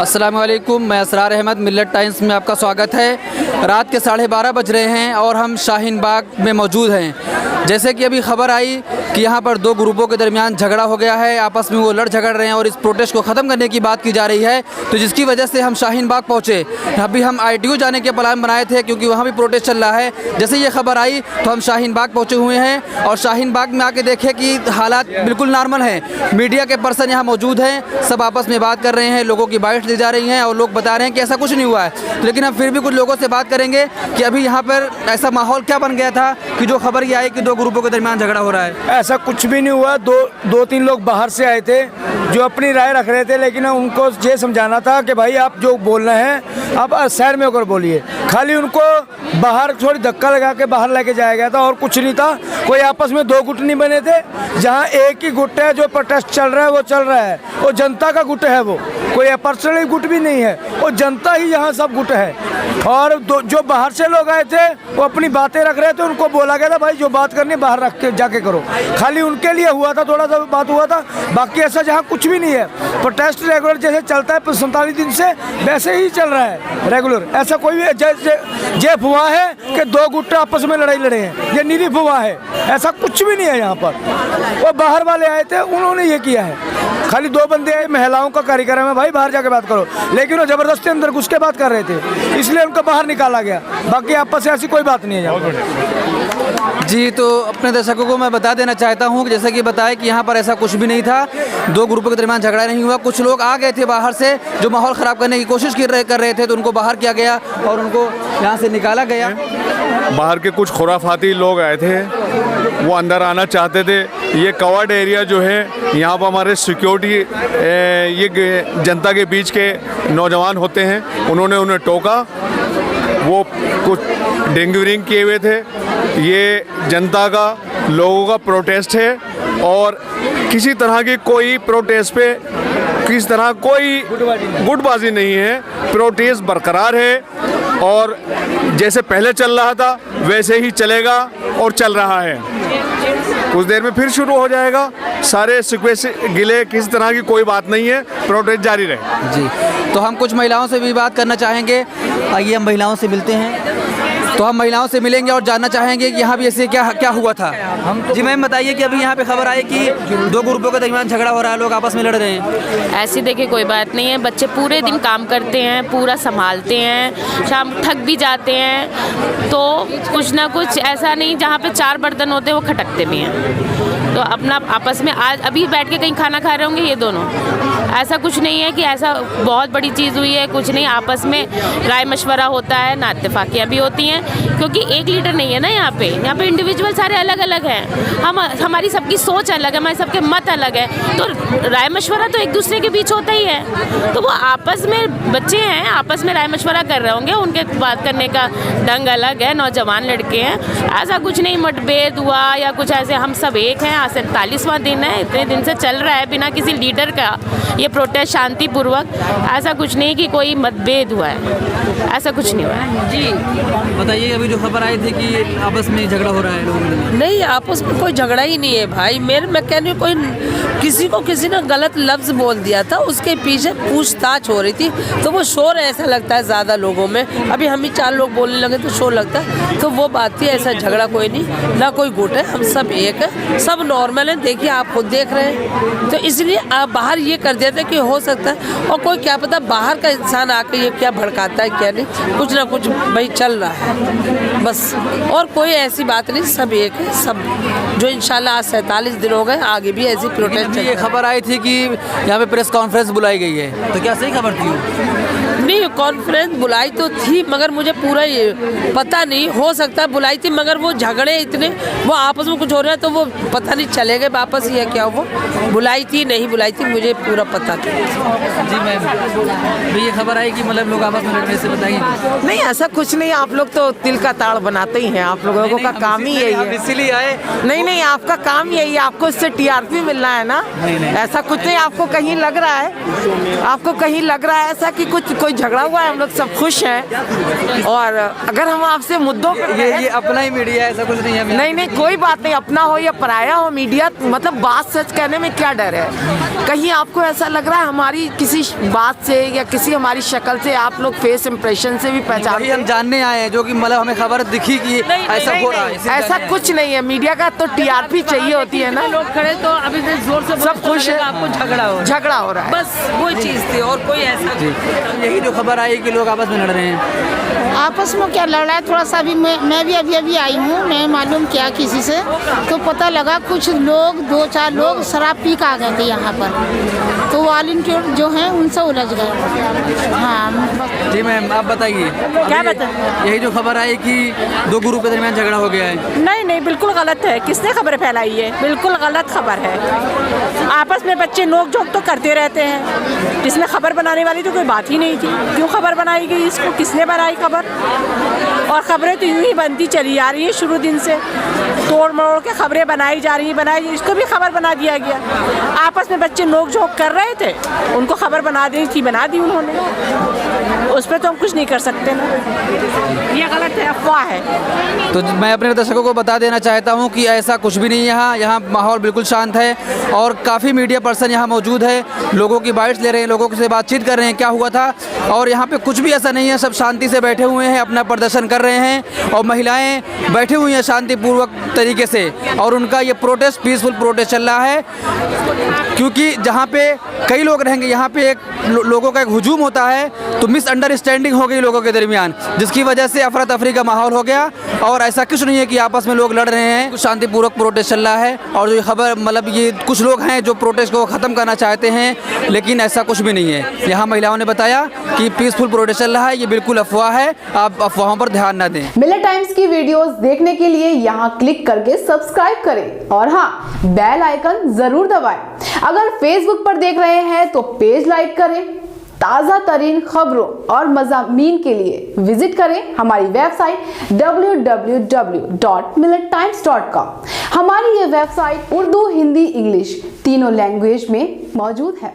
अस्सलाम वालेकुम, मैं असरार अहमद, मिल्लत टाइम्स में आपका स्वागत है। रात के 12:30 बज रहे हैं और हम शाहीन बाग में मौजूद हैं। जैसे कि अभी खबर आई कि यहाँ पर दो ग्रुपों के दरमियान झगड़ा हो गया है, आपस में वो लड़ झगड़ रहे हैं और इस प्रोटेस्ट को ख़त्म करने की बात की जा रही है, तो जिसकी वजह से हम शाहीन बाग पहुँचे। अभी हम ITU जाने के प्लान बनाए थे क्योंकि वहाँ भी प्रोटेस्ट चल रहा है। जैसे ये खबर आई तो हम शाहीन बाग पहुँचे हुए हैं और शाहीन बाग में आके देखे कि हालात बिल्कुल नॉर्मल हैं। मीडिया के पर्सन यहाँ मौजूद हैं, सब आपस में बात कर रहे हैं, लोगों की बाइट्स दी जा रही हैं और लोग बता रहे हैं कि ऐसा कुछ नहीं हुआ है। लेकिन हम फिर भी कुछ लोगों से बात करेंगे कि अभी यहाँ पर ऐसा माहौल क्या बन गया था कि जो खबर ये आई कि दो ग्रुपों के दरमियान झगड़ा हो रहा है। ऐसा कुछ भी नहीं हुआ। दो तीन लोग बाहर से आए थे जो अपनी राय रख रहे थे, लेकिन उनको ये समझाना था कि भाई आप जो बोल रहे हैं आप साइड में होकर बोलिए। खाली उनको बाहर थोड़ी धक्का लगा के बाहर लेके जाया गया था और कुछ नहीं था। कोई आपस में दो गुट नहीं बने थे। जहाँ एक ही गुट है, जो प्रोटेस्ट चल रहा है वो चल रहा है, वो जनता का गुट है, वो कोई पर्सनली गुट भी नहीं है, वो जनता ही यहाँ सब गुट है। और जो बाहर से लोग आए थे वो अपनी बातें रख रहे थे, उनको बोला गया था भाई जो बात करनी बाहर रख के जाके करो। खाली उनके लिए हुआ था, थोड़ा सा बात हुआ था, बाकी ऐसा जहाँ कुछ भी नहीं है। प्रोटेस्ट रेगुलर जैसे चलता है 47 दिन से वैसे ही चल रहा है रेगुलर। ऐसा कोई भी जे हुआ है कि दो गुट आपस में लड़ाई लड़े हैं, ये निरीफ हुआ है, ऐसा कुछ भी नहीं है यहाँ पर। वो बाहर वाले आए थे, उन्होंने ये किया है। खाली दो बंदे आए, महिलाओं का कार्यक्रम है भाई बाहर जाके बात करो, लेकिन वो जबरदस्ती अंदर घुस के बात कर रहे थे, इसलिए उनको बाहर निकाला गया। बाकी आपस से ऐसी कोई बात नहीं है यहाँ पर। जी, तो अपने दर्शकों को मैं बता देना चाहता हूँ कि जैसे कि बताया कि यहाँ पर ऐसा कुछ भी नहीं था, दो ग्रुपों के दरमियान झगड़ा नहीं हुआ। कुछ लोग आ गए थे बाहर से जो माहौल ख़राब करने की कोशिश कर रहे थे, तो उनको बाहर किया गया और उनको यहाँ से निकाला गया। बाहर के कुछ खुराफाती लोग आए थे, वो अंदर आना चाहते थे। ये कवर्ड एरिया जो है, यहाँ पर हमारे सिक्योरिटी ये जनता के बीच के नौजवान होते हैं, उन्होंने उन्हें टोका। वो कुछ डेंगूरिंग किए हुए थे। ये जनता का, लोगों का प्रोटेस्ट है और किसी तरह की कोई प्रोटेस्ट पे किसी तरह कोई गुटबाजी नहीं है। प्रोटेस्ट बरकरार है और जैसे पहले चल रहा था वैसे ही चलेगा और चल रहा है। कुछ देर में फिर शुरू हो जाएगा। सारे शिकवे से गिले, किसी तरह की कोई बात नहीं है, प्रोटेस्ट जारी रहे। जी, तो हम कुछ महिलाओं से भी बात करना चाहेंगे। आइए हम महिलाओं से मिलते हैं। तो हम महिलाओं से मिलेंगे और जानना चाहेंगे कि यहाँ भी ऐसे क्या हुआ था। जी मैम, बताइए कि अभी यहाँ पे खबर आई कि दो ग्रुपों के दरमियान झगड़ा हो रहा है, लोग आपस में लड़ रहे हैं। ऐसी देखिए कोई बात नहीं है। बच्चे पूरे दिन काम करते हैं, पूरा संभालते हैं, शाम थक भी जाते हैं, तो कुछ ना कुछ ऐसा नहीं जहाँ पे 4 बर्तन होते हैं वो खटकते भी हैं। तो अपना आपस में आज अभी बैठ के कहीं खाना खा रहे होंगे ये दोनों। ऐसा कुछ नहीं है कि ऐसा बहुत बड़ी चीज़ हुई है, कुछ नहीं। आपस में राय मशवरा होता है, ना इत्तेफाकियाँ भी होती हैं, क्योंकि एक लीडर नहीं है ना यहाँ पे इंडिविजुअल सारे अलग अलग हैं। हमारी सबकी सोच अलग है, हमारे सबके मत अलग है, तो राय मशवरा तो एक दूसरे के बीच होता ही है। तो वो आपस में बच्चे हैं, आपस में राय मशवरा कर रहे होंगे, उनके बात करने का ढंग अलग है, नौजवान लड़के हैं। ऐसा कुछ नहीं मतभेद हुआ या कुछ ऐसे, हम सब एक हैं। आज 47वां दिन है, इतने दिन से चल रहा है बिना किसी लीडर का ये प्रोटेस्ट शांतिपूर्वक। ऐसा कुछ नहीं कि कोई मतभेद हुआ है, ऐसा कुछ नहीं हुआ है। जी बताइए, अभी जो खबर आई थी कि आपस में झगड़ा हो रहा है लोगों में। नहीं, आपस में कोई झगड़ा ही नहीं है भाई। मैं कह रही हूँ कोई किसी ने गलत लफ्ज़ बोल दिया था, उसके पीछे पूछताछ हो रही थी, तो वो शोर ऐसा लगता है ज़्यादा लोगों में। अभी हम ही 4 लोग बोलने लगे तो शोर लगता है, तो वो बात थी। ऐसा झगड़ा कोई नहीं, ना कोई गुट है, हम सब एक है, सब नॉर्मल है। देखिए आप खुद देख रहे हैं, तो इसलिए आप बाहर ये कर देते कि हो सकता है, और कोई क्या पता बाहर का इंसान आके ये क्या भड़काता है क्या नहीं, कुछ ना कुछ भाई चल रहा है बस, और कोई ऐसी बात नहीं। सब एक है, सब जो इंशाल्लाह आज 47 दिन हो गए, आगे भी ऐसी प्रोटेस्ट। ये खबर आई थी कि यहाँ पे प्रेस कॉन्फ्रेंस बुलाई गई है, तो क्या सही खबर थी? नहीं, कॉन्फ्रेंस बुलाई तो थी, मगर मुझे पूरा ये पता नहीं, हो सकता है बुलाई थी, मगर वो झगड़े इतने, वो आपस में कुछ हो रहा है, तो वो पता नहीं चले गए वापस या क्या। वो बुलाई थी नहीं बुलाई थी मुझे पूरा पता था। जी मैम, ये खबर आई कि मतलब लोग आपस में लड़ने से बताइए। नहीं, ऐसा कुछ नहीं। आप लोग तो तिल का ताड़ बनाते ही हैं, आप लोगों का काम ही यही है। इसीलिए आए। नहीं, आपका काम यही है, आपको इससे TRP मिलना है ना। ऐसा कुछ नहीं। आपको कहीं लग रहा है ऐसा कि कोई झगड़ा हुआ है, हम लोग सब खुश हैं। और अगर हम आपसे मुद्दों पे ये अपना ही मीडिया है, ऐसा कुछ नहीं है। नहीं, कोई बात नहीं, अपना हो या पराया हो, मीडिया मतलब बात सच कहने में क्या डर है। कहीं आपको ऐसा लग रहा है हमारी किसी बात से या किसी हमारी शक्ल से आप लोग फेस इंप्रेशन से भी पहचान? वही हम जानने आए हैं, जो कि मतलब हमें खबर दिखी कि ऐसा हो रहा है। ऐसा कुछ नहीं है, मीडिया का तो टीआरपी चाहिए होती है ना। लोग खड़े तो अभी जोर से सब खुश है, आपको झगड़ा हो रहा है, बस वही चीज़ थी और कोई ऐसा यही जो खबर आई कि लोग आपस में लड़ रहे हैं। आपस में क्या लड़ रहा है थोड़ा सा। अभी मैं भी अभी आई हूँ, मैं मालूम किया किसी से तो पता लगा कुछ लोग 2-4 लोग शराब पी के आ गए थे यहाँ पर, तो वॉलंटियर जो हैं उनसे उलझ गए। हाँ जी मैम, आप बताइए क्या बता? यही जो खबर आई कि 2 ग्रुप के दरमियान झगड़ा हो गया है। नहीं, बिल्कुल गलत है। किसने खबर फैलाई है? बिल्कुल गलत खबर है। आपस में बच्चे नोक झोंक तो करते रहते हैं। इसमें खबर बनाने वाली तो कोई बात ही नहीं थी। क्यों खबर बनाई गई? इसको किसने बनाई खबर? और खबरें तो यूं ही बनती चली आ रही है शुरू दिन से, तोड़ मरोड़ के खबरें बनाई जा रही है। इसको भी खबर बना दिया गया। आपस में बच्चे नोक झोंक कर रहे थे, उनको खबर बना दी थी, बना दी उन्होंने। उस पर तो हम कुछ नहीं कर सकते ना, ये गलत है, अफवाह है। तो मैं अपने दर्शकों को बता देना चाहता हूं कि ऐसा कुछ भी नहीं है। यहाँ माहौल बिल्कुल शांत है और काफ़ी मीडिया पर्सन यहाँ मौजूद है, लोगों की बाइट्स ले रहे हैं, लोगों से बातचीत कर रहे हैं क्या हुआ था। और यहाँ पे कुछ भी ऐसा नहीं है, सब शांति से बैठे हुए हैं, अपना प्रदर्शन कर रहे हैं और महिलाएं बैठी हुई हैं शांतिपूर्वक तरीके से। और उनका ये प्रोटेस्ट पीसफुल प्रोटेस्ट चल रहा है, क्योंकि जहाँ पे कई लोग रहेंगे, यहाँ पे एक लोगों का एक हुजूम होता है तो मिसअंडरस्टैंडिंग हो गई लोगों के दरमियान, जिसकी वजह से अफरा तफरी का माहौल हो गया। और ऐसा कुछ नहीं है कि आपस में लोग लड़ रहे हैं, कुछ शांतिपूर्वक प्रोटेस्ट चल रहा है। और जो खबर मतलब ये कुछ लोग हैं जो प्रोटेस्ट को ख़त्म करना चाहते हैं, लेकिन ऐसा कुछ भी नहीं है। यहाँ महिलाओं ने बताया कि पीसफुल प्रोटेस्ट चल रहा है, ये बिल्कुल अफवाह है, आप अफवाहों पर ध्यान न दें। मिलत टाइम्स की वीडियोस देखने के लिए यहाँ क्लिक करके सब्सक्राइब करें और हाँ, बेल आइकन जरूर दबाएं। अगर फेसबुक पर देख रहे हैं तो पेज लाइक करें। ताज़ा तरीन खबरों और मज़ामीन के लिए विजिट करें हमारी वेबसाइट www.millettimes.com। हमारी ये वेबसाइट उर्दू, हिंदी, इंग्लिश तीनों लैंग्वेज में मौजूद है।